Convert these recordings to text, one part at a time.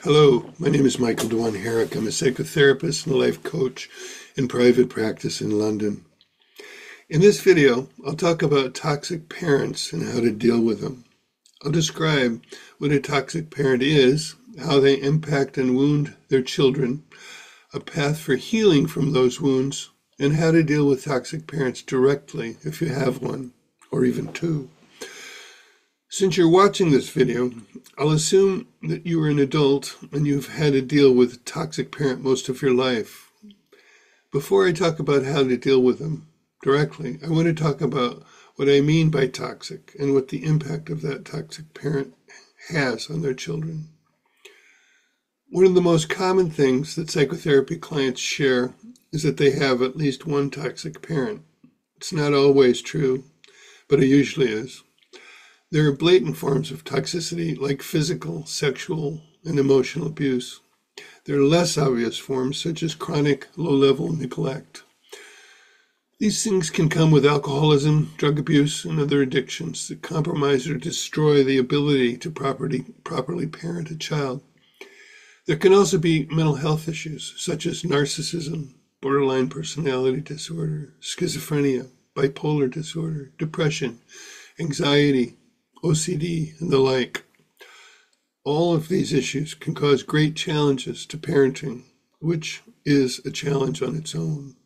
Hello, my name is Michael Dewan Herrick. I'm a psychotherapist and a life coach in private practice in London. In this video, I'll talk about toxic parents and how to deal with them. I'll describe what a toxic parent is, how they impact and wound their children, a path for healing from those wounds, and how to deal with toxic parents directly if you have one, or even two. Since you're watching this video, I'll assume that you are an adult and you've had to deal with a toxic parent most of your life. Before I talk about how to deal with them directly, I want to talk about what I mean by toxic and what the impact of that toxic parent has on their children. One of the most common things that psychotherapy clients share is that they have at least one toxic parent. It's not always true, but it usually is. There are blatant forms of toxicity like physical, sexual, and emotional abuse. There are less obvious forms such as chronic, low-level neglect. These things can come with alcoholism, drug abuse, and other addictions that compromise or destroy the ability to properly parent a child. There can also be mental health issues such as narcissism, borderline personality disorder, schizophrenia, bipolar disorder, depression, anxiety, OCD, and the like. All of these issues can cause great challenges to parenting, which is a challenge on its own.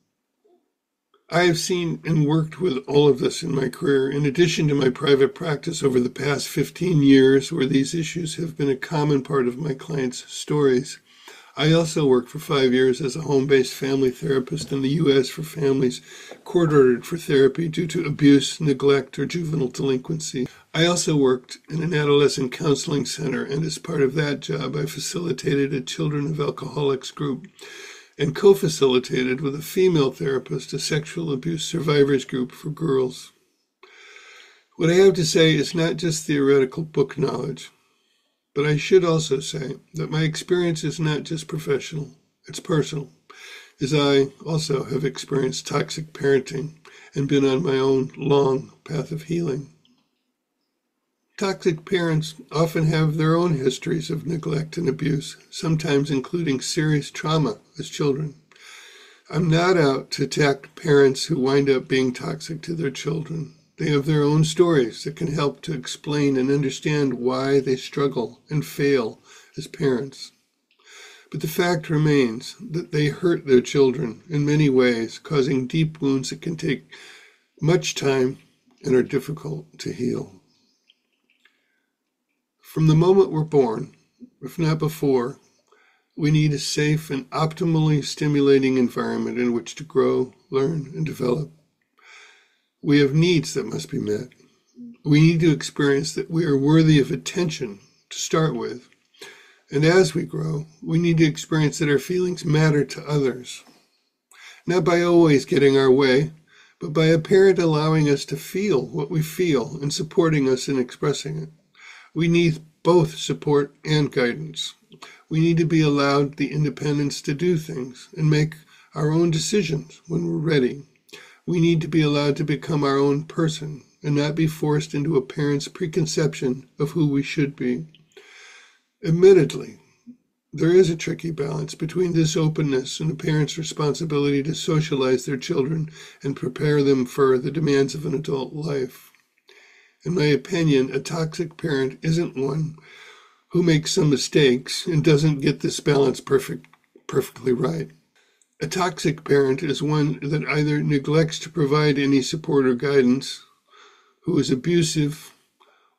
I have seen and worked with all of this in my career, in addition to my private practice over the past 15 years, where these issues have been a common part of my clients' stories. I also worked for 5 years as a home-based family therapist in the U.S. for families court-ordered for therapy due to abuse, neglect, or juvenile delinquency. I also worked in an adolescent counseling center, and as part of that job, I facilitated a Children of Alcoholics group and co-facilitated with a female therapist a sexual abuse survivors group for girls. What I have to say is not just theoretical book knowledge. But I should also say that my experience is not just professional, it's personal, as I also have experienced toxic parenting and been on my own long path of healing. Toxic parents often have their own histories of neglect and abuse, sometimes including serious trauma as children. I'm not out to attack parents who wind up being toxic to their children. They have their own stories that can help to explain and understand why they struggle and fail as parents. But the fact remains that they hurt their children in many ways, causing deep wounds that can take much time and are difficult to heal. From the moment we're born, if not before, we need a safe and optimally stimulating environment in which to grow, learn, and develop. We have needs that must be met. We need to experience that we are worthy of attention to start with. And as we grow, we need to experience that our feelings matter to others. Not by always getting our way, but by a parent allowing us to feel what we feel and supporting us in expressing it. We need both support and guidance. We need to be allowed the independence to do things and make our own decisions when we're ready. We need to be allowed to become our own person and not be forced into a parent's preconception of who we should be. Admittedly, there is a tricky balance between this openness and a parent's responsibility to socialize their children and prepare them for the demands of an adult life. In my opinion, a toxic parent isn't one who makes some mistakes and doesn't get this balance perfectly right. A toxic parent is one that either neglects to provide any support or guidance, who is abusive,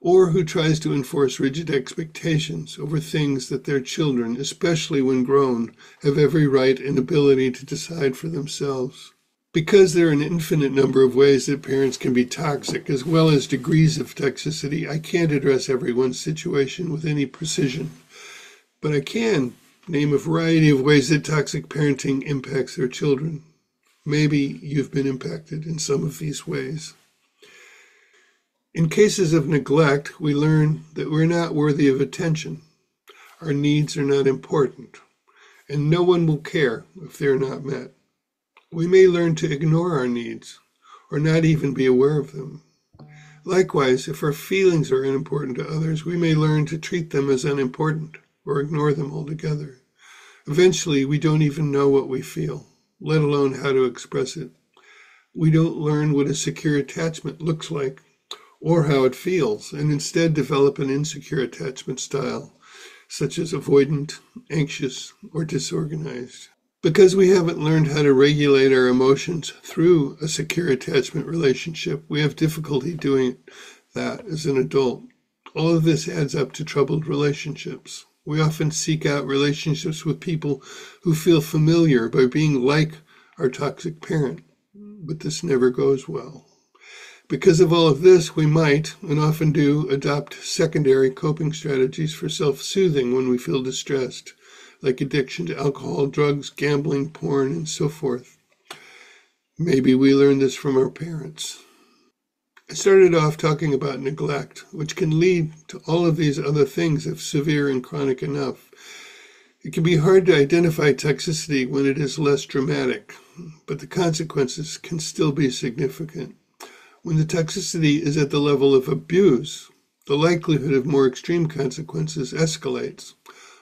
or who tries to enforce rigid expectations over things that their children, especially when grown, have every right and ability to decide for themselves. Because there are an infinite number of ways that parents can be toxic, as well as degrees of toxicity, I can't address everyone's situation with any precision. But I can name a variety of ways that toxic parenting impacts their children. Maybe you've been impacted in some of these ways. In cases of neglect, we learn that we're not worthy of attention. Our needs are not important, and no one will care if they're not met. We may learn to ignore our needs or not even be aware of them. Likewise, if our feelings are unimportant to others, we may learn to treat them as unimportant or ignore them altogether. Eventually, we don't even know what we feel, let alone how to express it. We don't learn what a secure attachment looks like or how it feels, and instead develop an insecure attachment style, such as avoidant, anxious, or disorganized. Because we haven't learned how to regulate our emotions through a secure attachment relationship, we have difficulty doing that as an adult. All of this adds up to troubled relationships. We often seek out relationships with people who feel familiar by being like our toxic parent, but this never goes well. Because of all of this, we might, and often do, adopt secondary coping strategies for self-soothing when we feel distressed, like addiction to alcohol, drugs, gambling, porn, and so forth. Maybe we learned this from our parents. I started off talking about neglect, which can lead to all of these other things if severe and chronic enough. It can be hard to identify toxicity when it is less dramatic, but the consequences can still be significant. When the toxicity is at the level of abuse, the likelihood of more extreme consequences escalates.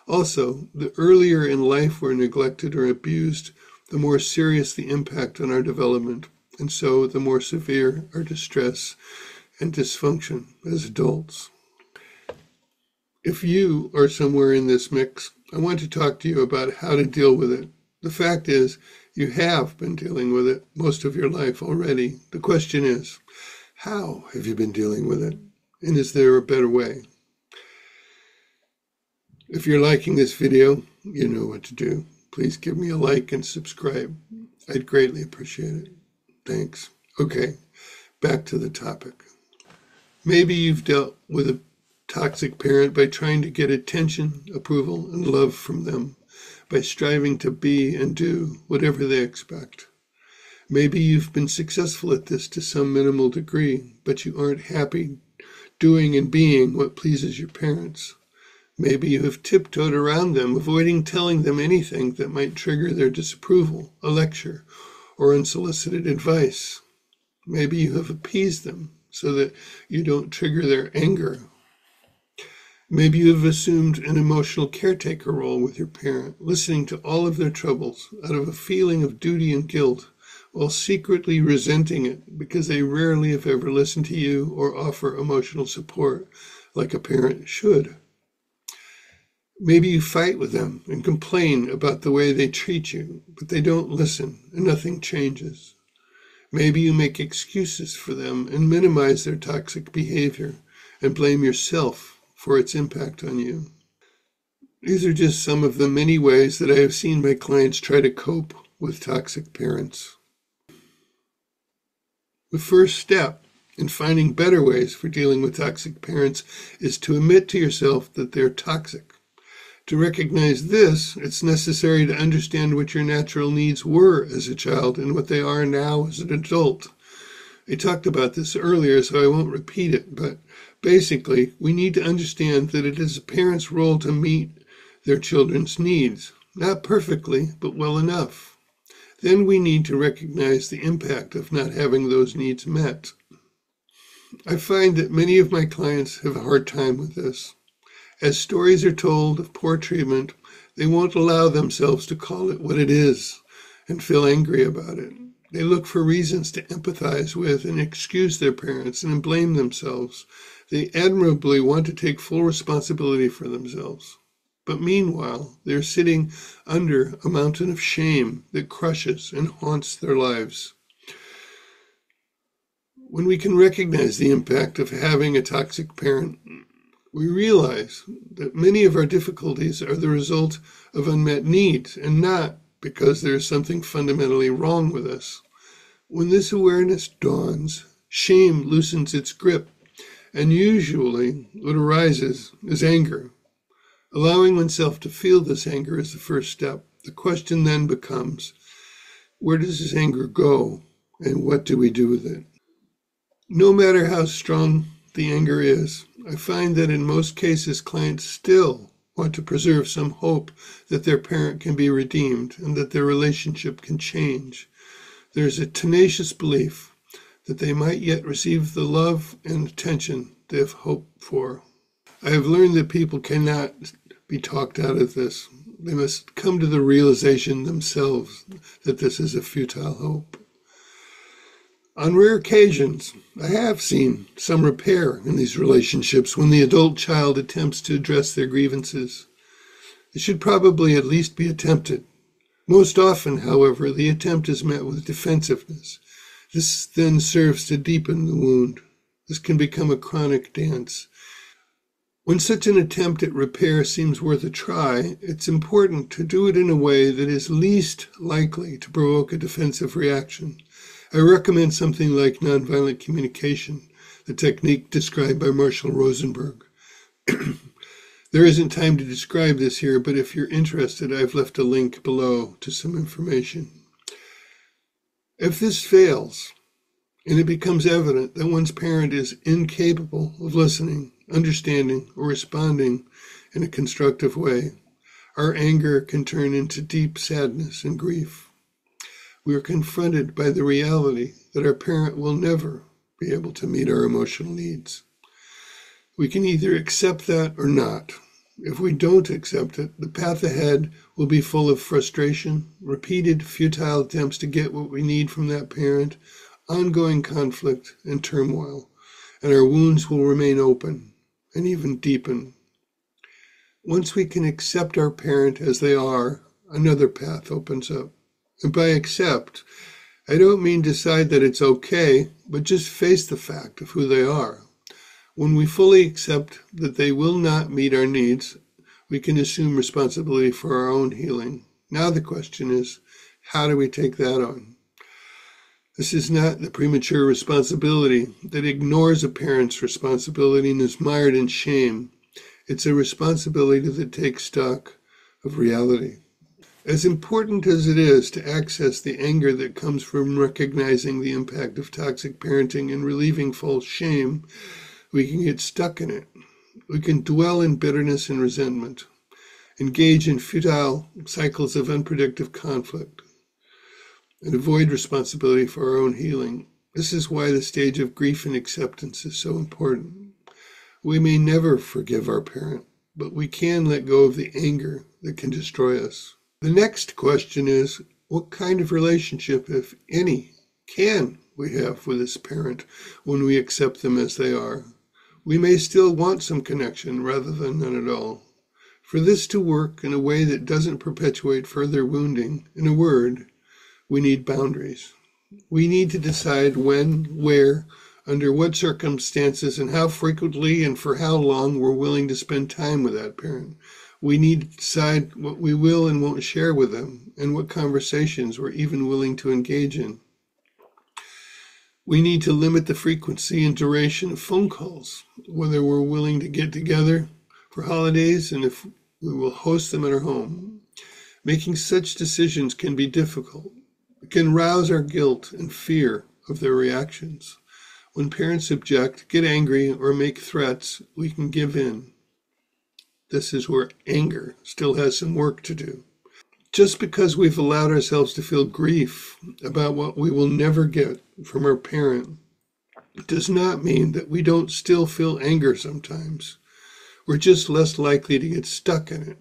Also, the earlier in life we're neglected or abused, the more serious the impact on our development, and so the more severe our distress and dysfunction as adults. If you are somewhere in this mix, I want to talk to you about how to deal with it. The fact is, you have been dealing with it most of your life already. The question is, how have you been dealing with it? And is there a better way? If you're liking this video, you know what to do. Please give me a like and subscribe. I'd greatly appreciate it. Thanks. Okay, back to the topic. Maybe you've dealt with a toxic parent by trying to get attention, approval, and love from them, by striving to be and do whatever they expect. Maybe you've been successful at this to some minimal degree, but you aren't happy doing and being what pleases your parents. Maybe you have tiptoed around them, avoiding telling them anything that might trigger their disapproval, a lecture, or unsolicited advice. Maybe you have appeased them so that you don't trigger their anger. Maybe you have assumed an emotional caretaker role with your parent, listening to all of their troubles out of a feeling of duty and guilt, while secretly resenting it because they rarely, if ever, listen to you or offer emotional support like a parent should. Maybe you fight with them and complain about the way they treat you, but they don't listen and nothing changes. Maybe you make excuses for them and minimize their toxic behavior and blame yourself for its impact on you. These are just some of the many ways that I have seen my clients try to cope with toxic parents. The first step in finding better ways for dealing with toxic parents is to admit to yourself that they're toxic. To recognize this, it's necessary to understand what your natural needs were as a child and what they are now as an adult. I talked about this earlier, so I won't repeat it, but basically, we need to understand that it is a parent's role to meet their children's needs, not perfectly, but well enough. Then we need to recognize the impact of not having those needs met. I find that many of my clients have a hard time with this. As stories are told of poor treatment, they won't allow themselves to call it what it is and feel angry about it. They look for reasons to empathize with and excuse their parents and blame themselves. They admirably want to take full responsibility for themselves. But meanwhile, they're sitting under a mountain of shame that crushes and haunts their lives. When we can recognize the impact of having a toxic parent, we realize that many of our difficulties are the result of unmet needs and not because there is something fundamentally wrong with us. When this awareness dawns, shame loosens its grip, and usually what arises is anger. Allowing oneself to feel this anger is the first step. The question then becomes, where does this anger go, and what do we do with it? No matter how strong the anger is, I find that in most cases clients still want to preserve some hope that their parent can be redeemed and that their relationship can change. There's a tenacious belief that they might yet receive the love and attention they have hoped for. I have learned that people cannot be talked out of this. They must come to the realization themselves that this is a futile hope. On rare occasions, I have seen some repair in these relationships when the adult child attempts to address their grievances. It should probably at least be attempted. Most often, however, the attempt is met with defensiveness. This then serves to deepen the wound. This can become a chronic dance. When such an attempt at repair seems worth a try, it's important to do it in a way that is least likely to provoke a defensive reaction. I recommend something like nonviolent communication, the technique described by Marshall Rosenberg. There isn't time to describe this here, but if you're interested, I've left a link below to some information. If this fails, and it becomes evident that one's parent is incapable of listening, understanding, or responding in a constructive way, our anger can turn into deep sadness and grief. We are confronted by the reality that our parent will never be able to meet our emotional needs. We can either accept that or not. If we don't accept it, the path ahead will be full of frustration, repeated futile attempts to get what we need from that parent, ongoing conflict and turmoil, and our wounds will remain open and even deepen. Once we can accept our parent as they are, another path opens up. And by accept, I don't mean decide that it's okay, but just face the fact of who they are. When we fully accept that they will not meet our needs, we can assume responsibility for our own healing. Now the question is, how do we take that on? This is not the premature responsibility that ignores a parent's responsibility and is mired in shame. It's a responsibility that takes stock of reality. As important as it is to access the anger that comes from recognizing the impact of toxic parenting and relieving false shame, we can get stuck in it. We can dwell in bitterness and resentment, engage in futile cycles of unproductive conflict, and avoid responsibility for our own healing. This is why the stage of grief and acceptance is so important. We may never forgive our parent, but we can let go of the anger that can destroy us. The next question is, what kind of relationship, if any, can we have with this parent when we accept them as they are? We may still want some connection rather than none at all. For this to work in a way that doesn't perpetuate further wounding, in a word, we need boundaries. We need to decide when, where, under what circumstances, and how frequently and for how long we're willing to spend time with that parent. We need to decide what we will and won't share with them, and what conversations we're even willing to engage in. We need to limit the frequency and duration of phone calls, whether we're willing to get together for holidays and if we will host them at our home. Making such decisions can be difficult. It can rouse our guilt and fear of their reactions. When parents object, get angry, or make threats, we can give in. This is where anger still has some work to do. Just because we've allowed ourselves to feel grief about what we will never get from our parent does not mean that we don't still feel anger sometimes. We're just less likely to get stuck in it.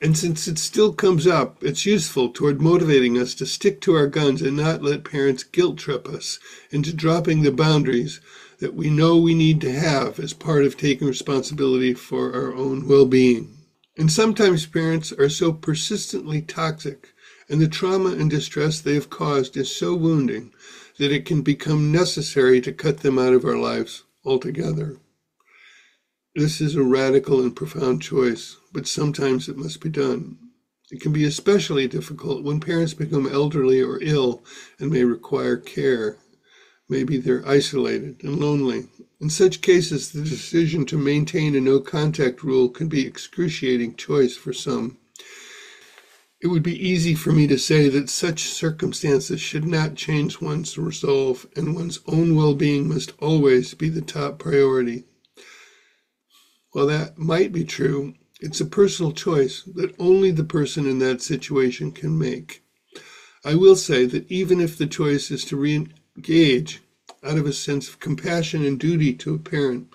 And since it still comes up, it's useful toward motivating us to stick to our guns and not let parents guilt trip us into dropping the boundaries that we know we need to have as part of taking responsibility for our own well-being. And sometimes parents are so persistently toxic, and the trauma and distress they have caused is so wounding that it can become necessary to cut them out of our lives altogether. This is a radical and profound choice, but sometimes it must be done. It can be especially difficult when parents become elderly or ill and may require care. Maybe they're isolated and lonely. In such cases, the decision to maintain a no-contact rule can be an excruciating choice for some. It would be easy for me to say that such circumstances should not change one's resolve, and one's own well-being must always be the top priority. While that might be true, it's a personal choice that only the person in that situation can make. I will say that even if the choice is to re-engage, out of a sense of compassion and duty to a parent,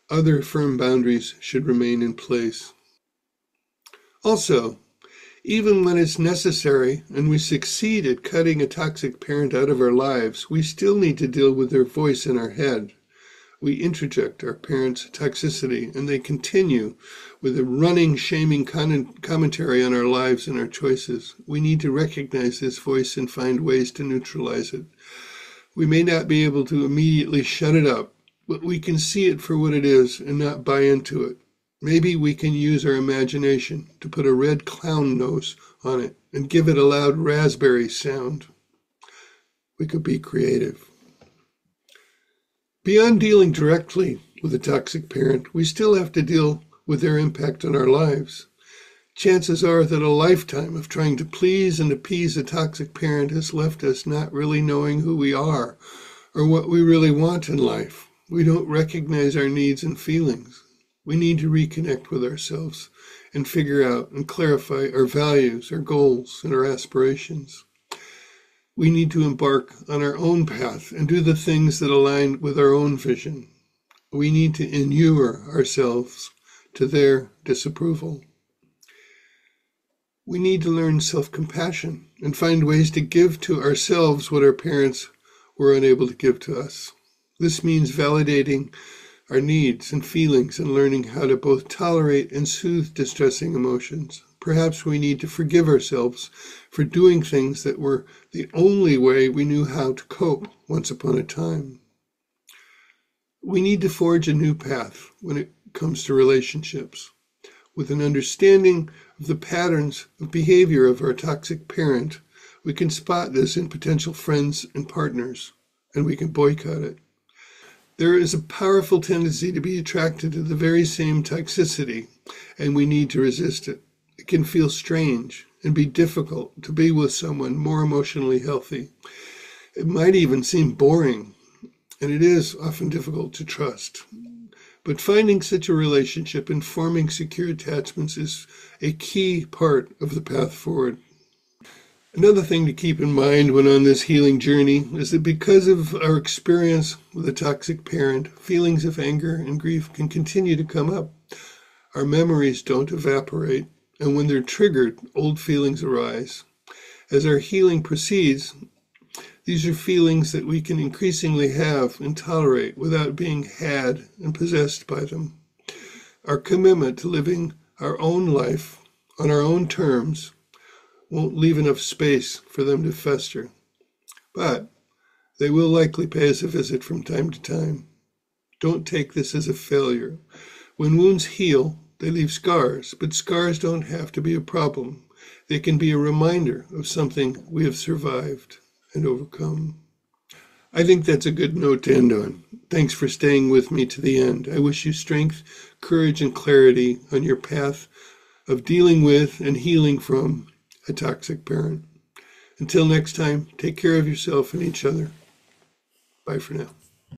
other firm boundaries should remain in place. Also, even when it's necessary and we succeed at cutting a toxic parent out of our lives, we still need to deal with their voice in our head. We interject our parents' toxicity, and they continue with a running, shaming commentary on our lives and our choices. We need to recognize this voice and find ways to neutralize it. We may not be able to immediately shut it up, but we can see it for what it is and not buy into it. Maybe we can use our imagination to put a red clown nose on it and give it a loud raspberry sound. We could be creative. Beyond dealing directly with a toxic parent, we still have to deal with their impact on our lives. Chances are that a lifetime of trying to please and appease a toxic parent has left us not really knowing who we are or what we really want in life. We don't recognize our needs and feelings. We need to reconnect with ourselves and figure out and clarify our values, our goals, and our aspirations. We need to embark on our own path and do the things that align with our own vision. We need to inure ourselves to their disapproval. We need to learn self-compassion and find ways to give to ourselves what our parents were unable to give to us. This means validating our needs and feelings and learning how to both tolerate and soothe distressing emotions. Perhaps we need to forgive ourselves for doing things that were the only way we knew how to cope once upon a time. We need to forge a new path when it comes to relationships, with an understanding of the patterns of behavior of our toxic parent. We can spot this in potential friends and partners, and we can boycott it. There is a powerful tendency to be attracted to the very same toxicity, and we need to resist it. It can feel strange and be difficult to be with someone more emotionally healthy. It might even seem boring, and it is often difficult to trust. But finding such a relationship and forming secure attachments is a key part of the path forward. Another thing to keep in mind when on this healing journey is that because of our experience with a toxic parent, feelings of anger and grief can continue to come up. Our memories don't evaporate, and when they're triggered, old feelings arise. As our healing proceeds, these are feelings that we can increasingly have and tolerate without being had and possessed by them. Our commitment to living our own life on our own terms won't leave enough space for them to fester, but they will likely pay us a visit from time to time. Don't take this as a failure. When wounds heal, they leave scars, but scars don't have to be a problem. They can be a reminder of something we have survived and overcome. I think that's a good note to end on. Thanks for staying with me to the end. I wish you strength, courage, and clarity on your path of dealing with and healing from a toxic parent. Until next time, take care of yourself and each other. Bye for now.